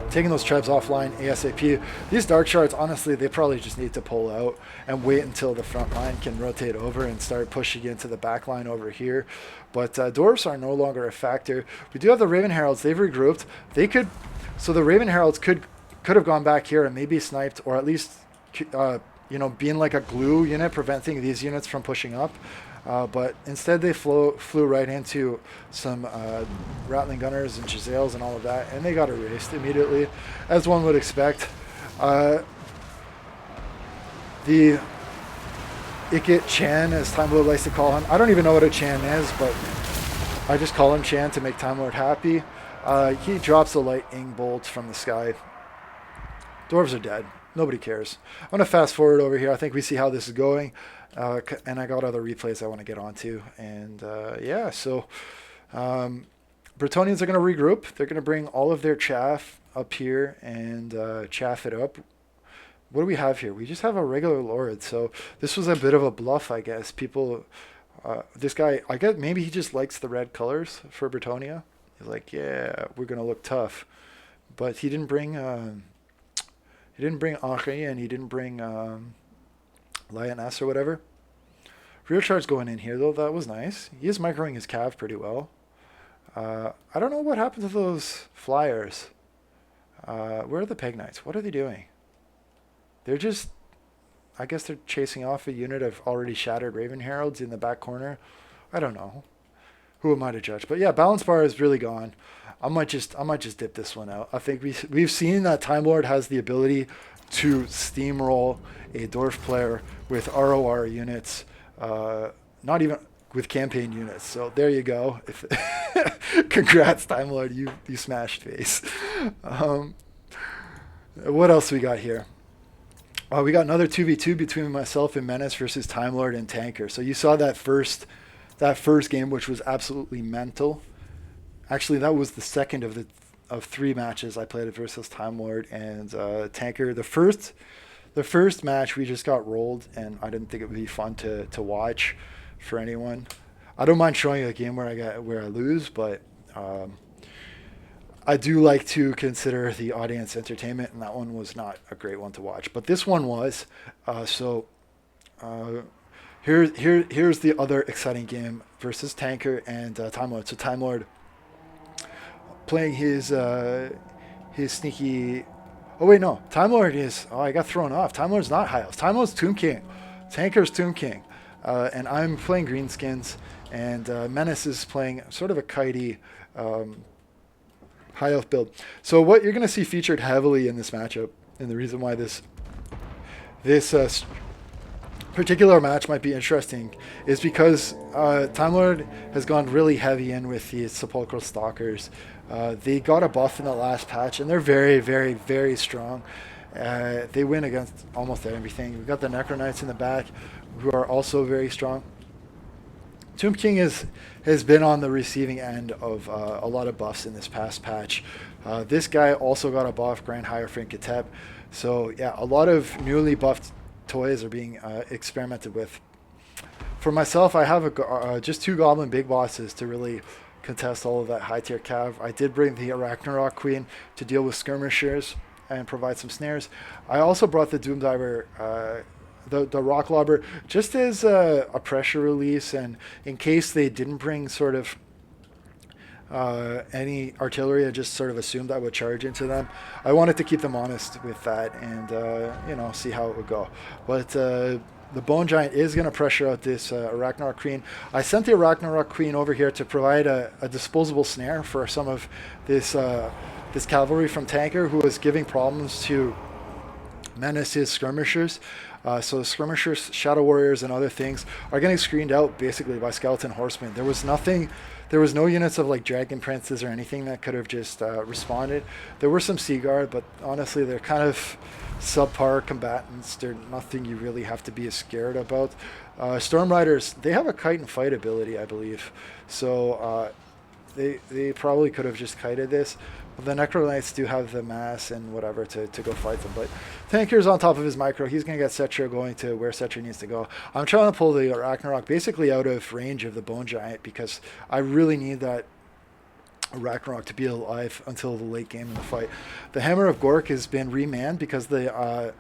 taking those Trebs offline ASAP. These Dark Shards, honestly, they probably just need to pull out and wait until the front line can rotate over and start pushing into the back line over here. But Dwarves are no longer a factor. We do have the Raven Heralds. They've regrouped. They could... So the Raven Heralds could have gone back here and maybe sniped, or at least, you know, being like a glue unit, preventing these units from pushing up. But instead they flew right into some Rattling Gunners and Giselles and all of that, and they got erased immediately, as one would expect. The Ikit Chan, as Time Lord likes to call him. I don't even know what a Chan is, but I just call him Chan to make Time Lord happy. He drops a lightning bolt from the sky. Dwarves are dead. Nobody cares. I'm going to fast forward over here. I think we see how this is going. And I got other replays I want to get onto. And yeah, so Bretonnians are going to regroup. They're going to bring all of their chaff up here and chaff it up. What do we have here? We just have a regular Lord. So this was a bit of a bluff, I guess. People, this guy, I guess maybe he just likes the red colors for Bretonnia. He's like, yeah, we're going to look tough. But he didn't bring Henri, and he didn't bring Lioness or whatever. Rear charge going in here, though. That was nice. He is microing his cav pretty well. I don't know what happened to those flyers. Where are the Peg Knights? What are they doing? They're just... I guess they're chasing off a unit of already shattered Raven Heralds in the back corner. I don't know. Who am I to judge? But yeah, balance bar is really gone. I might just dip this one out. I think we've seen that Time Lord has the ability to steamroll a Dwarf player with ROR units, not even with campaign units. So there you go. Congrats, Time Lord, you smashed face. What else we got here? We got another 2v2 between myself and Menace versus Time Lord and Tanker. So you saw that first game, which was absolutely mental. Actually, that was the second of 3 matches I played versus Time Lord and Tanker. The first match we just got rolled, and I didn't think it would be fun to watch for anyone. I don't mind showing a game where I lose, but I do like to consider the audience entertainment, and that one was not a great one to watch. But this one was. Here's the other exciting game versus Tanker and Time Lord. So Time Lord playing his sneaky... Oh, wait, no. Time Lord is... Oh, I got thrown off. Time Lord's not High Elves. Time Lord's Tomb King. Tanker's Tomb King. And I'm playing Greenskins. And Menace is playing sort of a kitey High Elf build. So what you're going to see featured heavily in this matchup, and the reason why this particular match might be interesting, is because Time Lord has gone really heavy in with the Sepulchral Stalkers. They got a buff in the last patch, and they're very, very, very strong. They win against almost everything. We've got the Necro Knights in the back, who are also very strong. Tomb King has been on the receiving end of a lot of buffs in this past patch. This guy also got a buff, Grand Hierophant Ketep. So yeah, a lot of newly buffed toys are being experimented with. For myself, I have just 2 Goblin Big Bosses to really contest all of that high tier cav. I did bring the Arachnarok Queen to deal with skirmishers and provide some snares. I also brought the Doom Diver the rock lobber just as a pressure release, and in case they didn't bring sort of any artillery, I just sort of assumed I would charge into them. I wanted to keep them honest with that, and see how it would go. But the Bone Giant is going to pressure out this Ragnarok Queen. I sent the Ragnarok Queen over here to provide a disposable snare for some of this this cavalry from Tanker, who was giving problems to Menace's skirmishers. So the skirmishers, Shadow Warriors, and other things are getting screened out basically by Skeleton Horsemen. There was nothing, there was no units of like Dragon Princes or anything that could have just responded. There were some Seaguard, but honestly they're kind of subpar combatants. They're nothing you really have to be scared about. Storm Riders, they have a kite and fight ability, I believe. So they probably could have just kited this. The Necro Knights do have the mass and whatever to go fight them, but Tanker's on top of his micro. He's going to get Cetra going to where Cetra needs to go. I'm trying to pull the Ragnarok basically out of range of the Bone Giant because I really need that Ragnarok to be alive until the late game in the fight. The Hammer of Gork has been remanned because the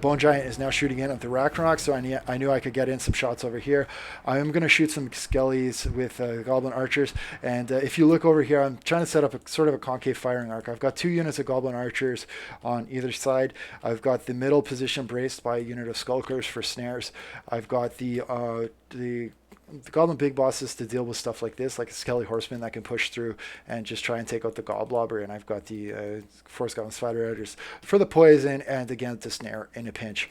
Bone Giant is now shooting in at the Ragnarok, so I knew I could get in some shots over here. I am going to shoot some Skellies with Goblin Archers, and if you look over here, I'm trying to set up a sort of a concave firing arc. I've got 2 units of Goblin Archers on either side. I've got the middle position braced by a unit of Skulkers for snares. I've got the Goblin Big Bosses to deal with stuff like this, like a Skelly Horseman that can push through and just try and take out the Goblobber, and I've got the Force Goblin Spider Riders for the poison and again to snare in a pinch.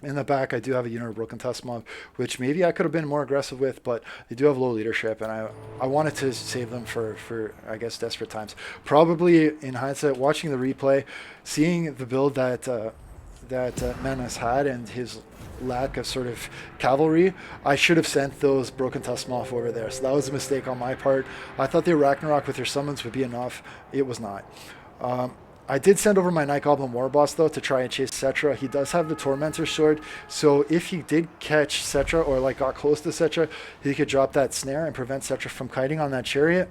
In the back, I do have a unit of Broken Tusk Mob, which maybe I could have been more aggressive with, but they do have low leadership, and I wanted to save them for I guess, desperate times. Probably, in hindsight, watching the replay, seeing the build that Menace had and his lack of sort of cavalry, I should have sent those Broken Tusk Mob over there. So that was a mistake on my part. I thought the Ragnarok with their summons would be enough. It was not. I did send over my Night Goblin War Boss, though, to try and chase Cetra. He does have the Tormentor Sword, so if he did catch Cetra or like got close to Cetra, he could drop that snare and prevent Cetra from kiting on that chariot.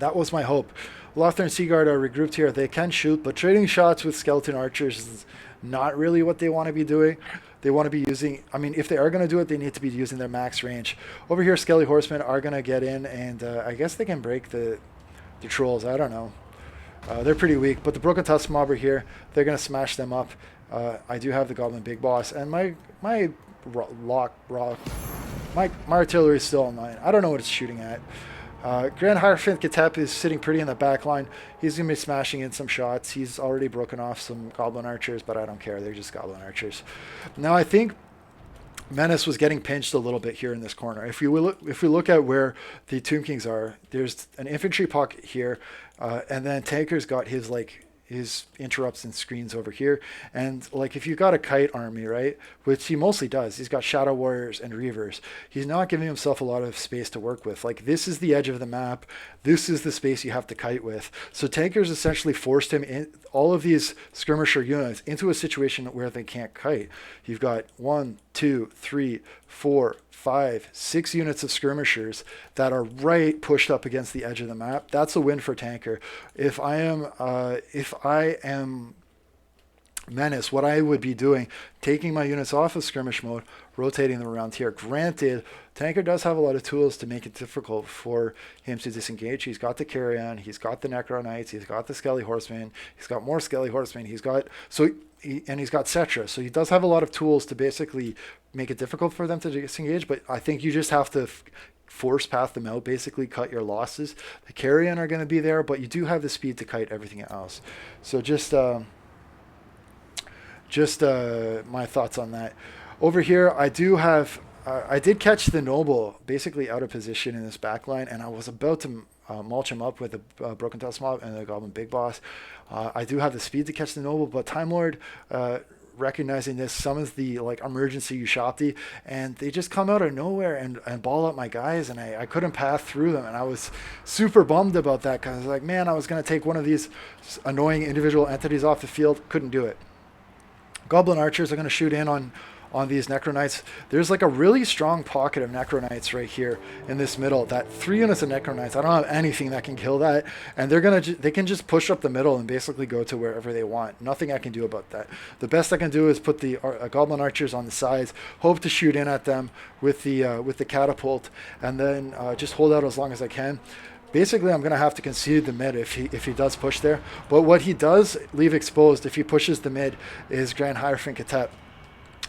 That was my hope. Lothar and Seaguard are regrouped here. They can shoot, but trading shots with Skeleton Archers is not really what they want to be doing. They want to be using, I mean, if they are going to do it, they need to be using their max range. Over here, Skelly Horsemen are going to get in, and I guess they can break the Trolls. I don't know. They're pretty weak, but the Broken Tusk Mob are here. They're going to smash them up. I do have the Goblin Big Boss, and my artillery is still online. I don't know what it's shooting at. Grand Hierophant Katep is sitting pretty in the back line. He's going to be smashing in some shots. He's already broken off some Goblin Archers, but I don't care. They're just Goblin Archers. Now, I think Menace was getting pinched a little bit here in this corner. If we look at where the Tomb Kings are, there's an infantry pocket here, and then Tanker's got his interrupts and screens over here. And like if you got a kite army, right, which he mostly does, he's got Shadow Warriors and Reavers. He's not giving himself a lot of space to work with. Like this is the edge of the map. This is the space you have to kite with. So Tanker's essentially forced him in all of these skirmisher units into a situation where they can't kite. You've got 1, 2, 3, 4, 5, 6 units of skirmishers that are right pushed up against the edge of the map. That's a win for Tanker. If I am Menace, what I would be doing, taking my units off of skirmish mode, rotating them around here. Granted, Tanker does have a lot of tools to make it difficult for him to disengage. He's got the Carrion, he's got the Necro Knights, he's got the Skelly Horsemen, he's got more Skelly Horsemen, he's got Cetra. So he does have a lot of tools to basically make it difficult for them to disengage, but I think you just have to force path them out, basically cut your losses. The Carrion are going to be there, but you do have the speed to kite everything else. So just my thoughts on that. Over here, I did catch the Noble basically out of position in this back line, and I was about to mulch him up with a Broken Tusk Mob and the Goblin Big Boss. I do have the speed to catch the Noble, but Time Lord, recognizing this, summons the emergency Ushapti, and they just come out of nowhere and ball up my guys, and I couldn't path through them, and I was super bummed about that because I was like, man, I was going to take one of these annoying individual entities off the field, couldn't do it. Goblin Archers are going to shoot in on on these Necro Knights. There's like a really strong pocket of Necro Knights right here in this middle. That 3 units of Necro Knights, I don't have anything that can kill that, and they can just push up the middle and basically go to wherever they want. Nothing I can do about that. The best I can do is put the Goblin Archers on the sides, hope to shoot in at them with the catapult, and then just hold out as long as I can. Basically, I'm going to have to concede the mid if he does push there. But what he does leave exposed if he pushes the mid is Grand Hierophant Ketep.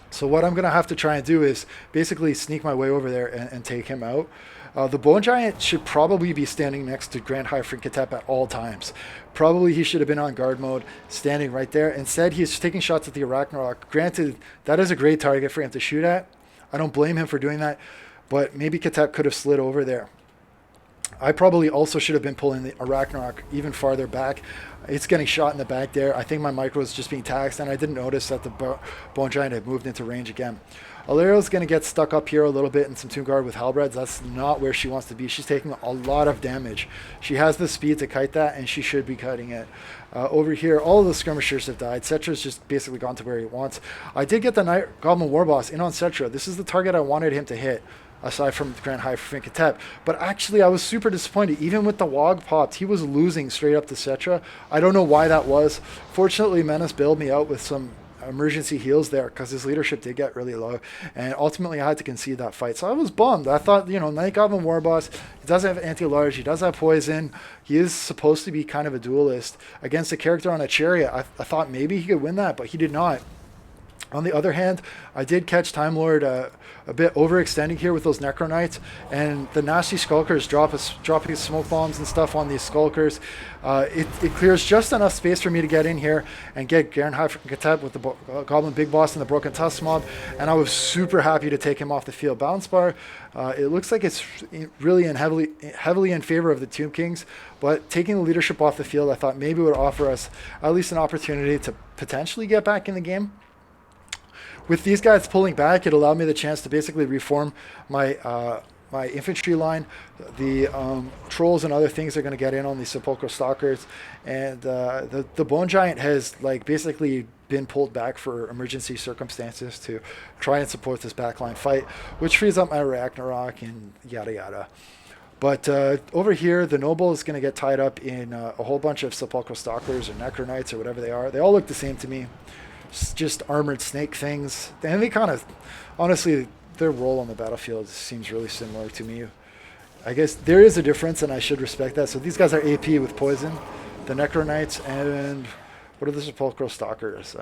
So what I'm going to have to try and do is basically sneak my way over there and take him out. The Bone Giant should probably be standing next to Grand Hierophant Ketep at all times. Probably he should have been on guard mode, standing right there. Instead, he's taking shots at the Arachnarok. Granted, that is a great target for him to shoot at. I don't blame him for doing that, but maybe Ketep could have slid over there. I probably also should have been pulling the Arachnarok even farther back. It's getting shot in the back there. I think my micro is just being taxed, and I didn't notice that the Bone Giant had moved into range again. Alariel's going to get stuck up here a little bit in some Tomb Guard with Halberds. That's not where she wants to be. She's taking a lot of damage. She has the speed to kite that, and she should be kiting it. Over here, all of the skirmishers have died. Cetra's just basically gone to where he wants. I did get the Night Goblin Warboss in on Cetra. This is the target I wanted him to hit, aside from Grand Hierophant Ketep. But actually, I was super disappointed. Even with the Wog popped, he was losing straight up to Cetra. I don't know why that was. Fortunately, Menace bailed me out with some emergency heals there because his leadership did get really low, and ultimately I had to concede that fight. So I was bummed. I thought, Night Goblin Warboss, he does have anti-large, he does have poison, he is supposed to be kind of a duelist against a character on a chariot. I thought maybe he could win that, but he did not. On the other hand, I did catch Time Lord a bit overextending here with those Necro Knights, and the nasty Skulkers dropping smoke bombs and stuff on these Skulkers. It clears just enough space for me to get in here and get Grand Hierophant Ketep with the Goblin Big Boss and the Broken Tusk Mob, and I was super happy to take him off the field. Balance bar, it looks like it's really heavily in favor of the Tomb Kings, but taking the leadership off the field, I thought maybe would offer us at least an opportunity to potentially get back in the game. With these guys pulling back, it allowed me the chance to basically reform my my infantry line. The trolls and other things are going to get in on these Sepulchral Stalkers, and the Bone Giant has basically been pulled back for emergency circumstances to try and support this backline fight, which frees up my Ragnarok and yada yada. But over here, the Noble is going to get tied up in a whole bunch of Sepulchral Stalkers or Necro Knights or whatever they are. They all look the same to me. Just armored snake things, and they kind of, honestly, their role on the battlefield seems really similar to me. I guess there is a difference, and I should respect that. So these guys are AP with poison, the Necro Knights, and what are the Sepulchral Stalkers?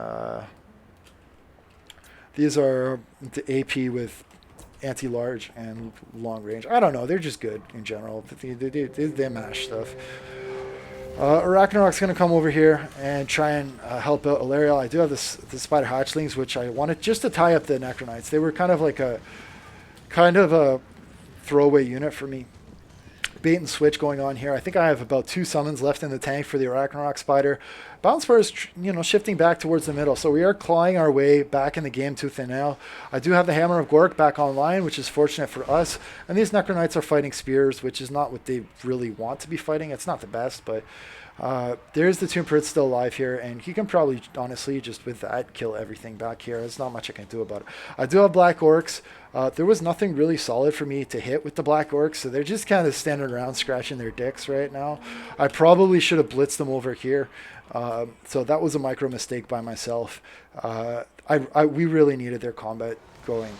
These are the AP with anti-large and long range. I don't know, they're just good in general. They mash stuff. Arachnarok's going to come over here and try and help out Alariel. I do have the Spider Hatchlings, which I wanted just to tie up the Necro Knights. They were kind of a throwaway unit for me. Bait and switch going on here. I think I have about 2 summons left in the tank for the Arachnarok Spider. Balance bar is shifting back towards the middle, so we are clawing our way back in the game tooth and nail. I do have the Hammer of Gork back online, which is fortunate for us. And these Necro Knights are fighting spears, which is not what they really want to be fighting. It's not the best, but there's the Tomb Prince still alive here, and he can probably, honestly, just with that, kill everything back here. There's not much I can do about it. I do have Black Orcs. There was nothing really solid for me to hit with the Black Orcs, so they're just kind of standing around scratching their dicks right now. I probably should have blitzed them over here. So that was a micro mistake by myself. We really needed their combat going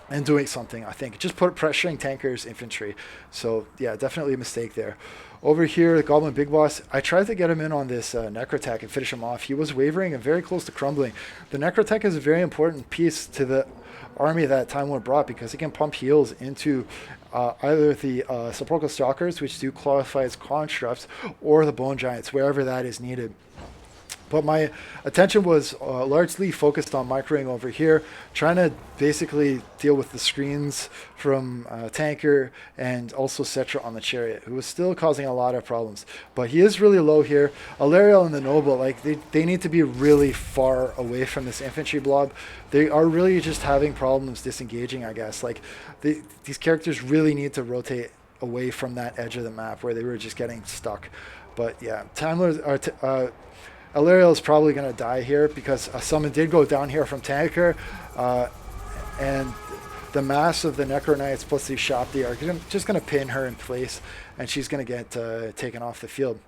and doing something, I think. Just pressuring tankers, infantry. So yeah, definitely a mistake there. Over here, the Goblin Big Boss, I tried to get him in on this Necrotech and finish him off. He was wavering and very close to crumbling. The Necrotech is a very important piece to the army that Time Lord brought because it can pump heals into either the Sepulchral Stalkers, which do qualify as constructs, or the Bone Giants, wherever that is needed. But my attention was largely focused on microing over here, trying to basically deal with the screens from Tanker and also Cetra on the Chariot, who was still causing a lot of problems. But he is really low here. Alariel and the Noble, they need to be really far away from this infantry blob. They are really just having problems disengaging, I guess. These characters really need to rotate away from that edge of the map where they were just getting stuck. But yeah, Time Lord Alarielle is probably going to die here because a summon did go down here from Tanker, and the mass of the Necro Knights plus the Shopti are just going to pin her in place, and she's going to get taken off the field.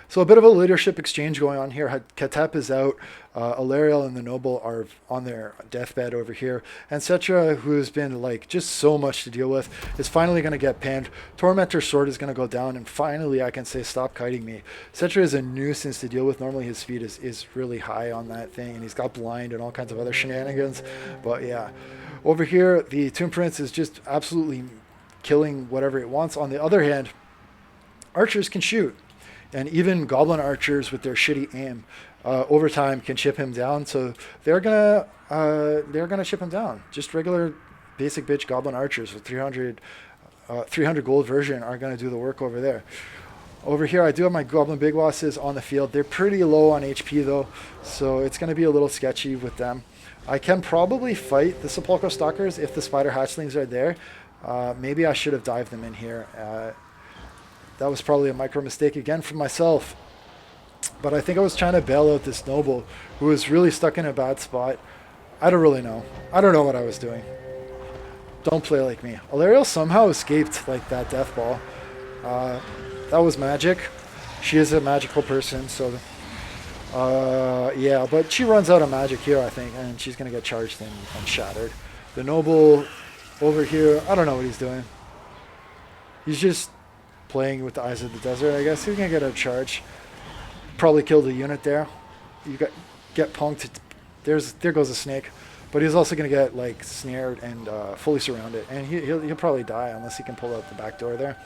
So a bit of a leadership exchange going on here. Katep is out. Alarielle and the Noble are on their deathbed over here. And Cetra, who's been like just so much to deal with, is finally going to get pinned. Tormentor's sword is going to go down. And finally, I can say, stop kiting me. Cetra is a nuisance to deal with. Normally, his speed is really high on that thing. And he's got blind and all kinds of other shenanigans. But yeah, over here, the Tomb Prince is just absolutely killing whatever it wants. On the other hand, archers can shoot. And even goblin archers with their shitty aim over time can chip him down. So they're gonna chip him down. Just regular basic bitch goblin archers with 300 gold version are gonna do the work over there. Over here, I do have my goblin big bosses on the field. They're pretty low on HP though, so it's gonna be a little sketchy with them. I can probably fight the Sepulchral Stalkers if the spider hatchlings are there. Maybe I should have dived them in here. That was probably a micro mistake again from myself. But I think I was trying to bail out this Noble who was really stuck in a bad spot. I don't really know. I don't know what I was doing. Don't play like me. Alarielle somehow escaped like that death ball. That was magic. She is a magical person, so yeah, but she runs out of magic here, I think, and she's going to get charged and shattered. The Noble over here, I don't know what he's doing. He's just playing with the Eyes of the Desert, I guess. He's going to get a charge. Probably killed a unit there. You get punked. There goes a snake. But he's also going to get like snared and fully surrounded. And he'll probably die unless he can pull out the back door there.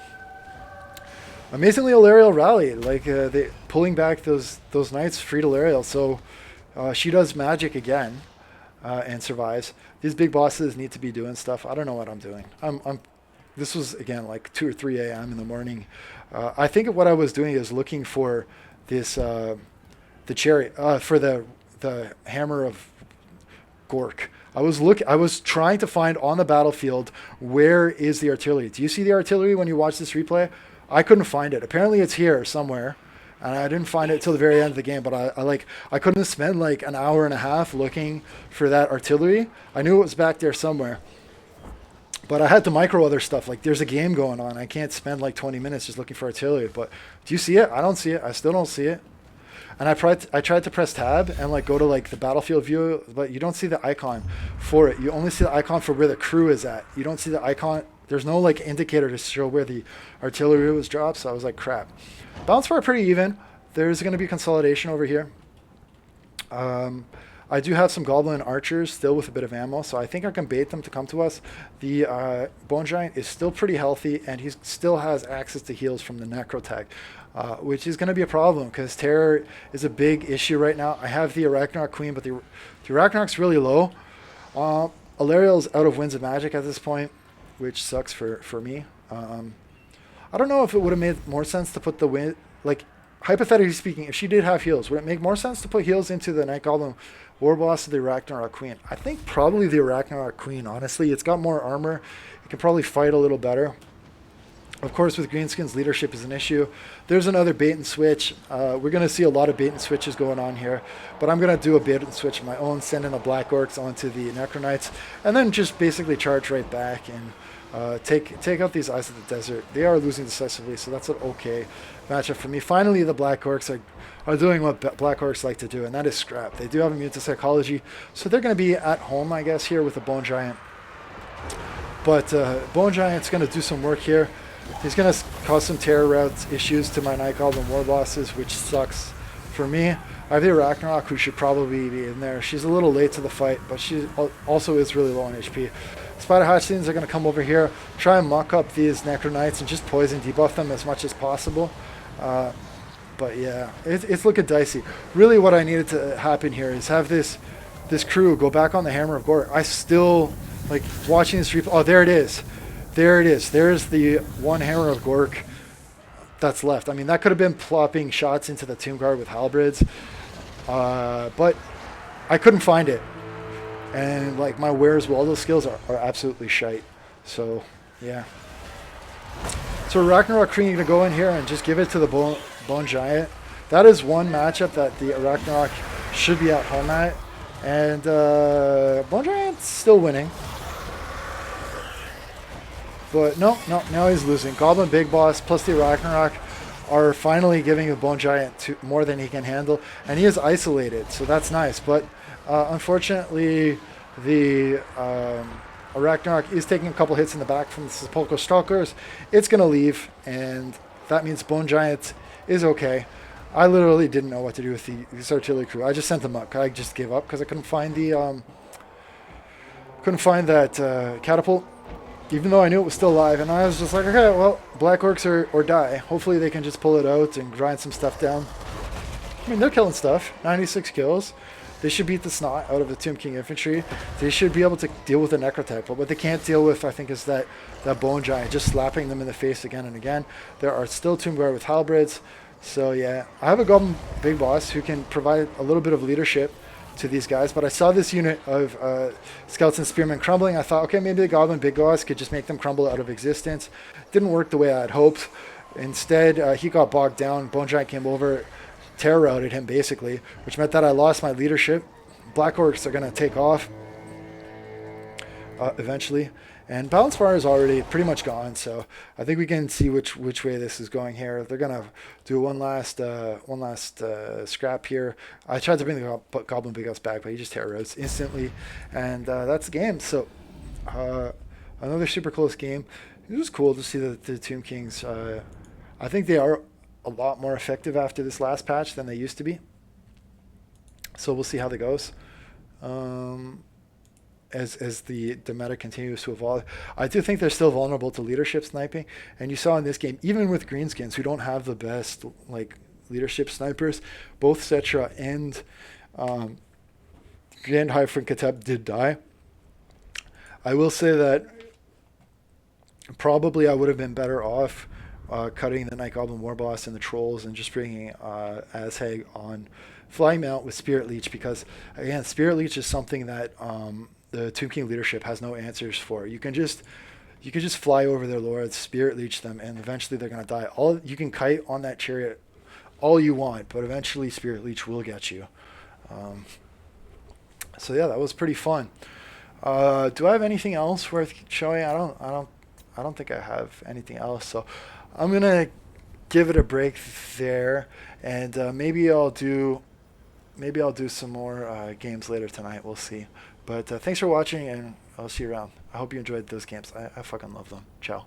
Amazingly, Alarielle rallied. Like they pulling back those knights freed Alarielle. So she does magic again and survives. These big bosses need to be doing stuff. I don't know what I'm doing. This was, again, like 2 or 3 a.m. in the morning. I think what I was doing is looking for this, the chariot, for the hammer of Gork. I was trying to find on the battlefield where is the artillery. Do you see the artillery when you watch this replay? I couldn't find it. Apparently it's here somewhere, and I didn't find it till the very end of the game. But I couldn't spend like an hour and a half looking for that artillery. I knew it was back there somewhere. But I had to micro other stuff. Like, there's a game going on. I can't spend like 20 minutes just looking for artillery. But do you see it? I don't see it. I still don't see it. And I tried to press tab and like go to like the battlefield view, but you don't see the icon for it. You only see the icon for where the crew is at. You don't see the icon. There's no like indicator to show where the artillery was dropped. So I was like, crap. Balance bar pretty even. There's going to be consolidation over here. I do have some goblin archers still with a bit of ammo, so I think I can bait them to come to us. The Bone Giant is still pretty healthy, and he still has access to heals from the Necrotech, which is going to be a problem because terror is a big issue right now. I have the Arachnarok Queen, but the Arachnarok's really low. Alarielle's out of Winds of Magic at this point, which sucks for me. I don't know if it would have made more sense to put the wind, like, hypothetically speaking, if she did have heals, would it make more sense to put heals into the Night Goblin War Boss or the Arachnarok Queen? I think probably the Arachnarok Queen, honestly. It's got more armor. It can probably fight a little better. Of course, with Greenskins, leadership is an issue. There's another bait and switch. We're going to see a lot of bait and switches going on here. But I'm going to do a bait and switch of my own, send in the Black Orcs onto the Necro Knights, and then just basically charge right back and take out these Eyes of the Desert. They are losing decisively, so that's an okay matchup for me. Finally, the Black Orcs are doing what Black Orcs like to do, and that is scrap. They do have immune to psychology, so they're going to be at home, I guess, here with the Bone Giant. But Bone Giant's going to do some work here. He's going to cause some terror route issues to my Night Goblin War Bosses, which sucks for me. I have the Arachnarok, who should probably be in there. She's a little late to the fight, but she also is really low on HP. Spider Hatchlings are going to come over here, try and muck up these Necro Knights and just poison debuff them as much as possible. But yeah, it's looking dicey. Really what I needed to happen here is have this crew go back on the Hammer of Gore. I still, like, watching this replay. Oh, there it is. There it is. There's the one Hammer of Gork that's left. I mean, that could have been plopping shots into the Tomb Guard with halberds. But I couldn't find it. And like my Where's Waldo skills are absolutely shite. So yeah. So Ragnarok Queen gonna go in here and just give it to the Bone Giant. that is one matchup that the Ragnarok should be at home at. And Bone Giant's still winning. But no, now he's losing. Goblin Big Boss plus the Ragnarok are finally giving the Bone Giant more than he can handle. And he is isolated, so that's nice. But unfortunately, the Ragnarok is taking a couple hits in the back from the Sepulchral Stalkers. It's going to leave, and that means Bone Giant is okay. I literally didn't know what to do with this artillery crew. I just sent them up. I just gave up because I couldn't find that catapult, even though I knew it was still alive. And I was just like, okay, well, Black Orcs or die. Hopefully they can just pull it out and grind some stuff down. I mean, they're killing stuff. 96 kills. They should beat the snot out of the Tomb King infantry. They should be able to deal with the Necrotype. But what they can't deal with, I think, is that Bone Giant, just slapping them in the face again and again. There are still Tomb Guard with Halberds. So yeah, I have a Goblin Big Boss who can provide a little bit of leadership to these guys. But I saw this unit of Scouts and Spearmen crumbling. I thought, okay, maybe the Goblin Big Boss could just make them crumble out of existence. Didn't work the way I had hoped. Instead, he got bogged down. Bone Giant came over, terror routed him basically, which meant that I lost my leadership. Black Orcs are going to take off eventually. And Balance Fire is already pretty much gone, so I think we can see which way this is going here. They're gonna do one last scrap here. I tried to bring the Goblin Big Boss back, but he just terrorized instantly, and that's the game. So another super close game. It was cool to see the Tomb Kings. I think they are a lot more effective after this last patch than they used to be. So we'll see how that goes. As the meta continues to evolve. I do think they're still vulnerable to leadership sniping. And you saw in this game, even with Greenskins, who don't have the best leadership snipers, both Cetra and Hyphen Kateb did die. I will say that probably I would have been better off cutting the Night Goblin War Boss and the Trolls and just bringing Azhag on Flying Mount with Spirit Leech, because again, Spirit Leech is something that the Tomb King leadership has no answers for. You can just fly over their lords, Spirit Leech them, and eventually they're gonna die. You can kite on that chariot all you want, but eventually Spirit Leech will get you. So yeah, that was pretty fun. Do I have anything else worth showing? I don't think I have anything else. So I'm gonna give it a break there, and maybe I'll do some more games later tonight. We'll see. But thanks for watching, and I'll see you around. I hope you enjoyed those games. I fucking love them. Ciao.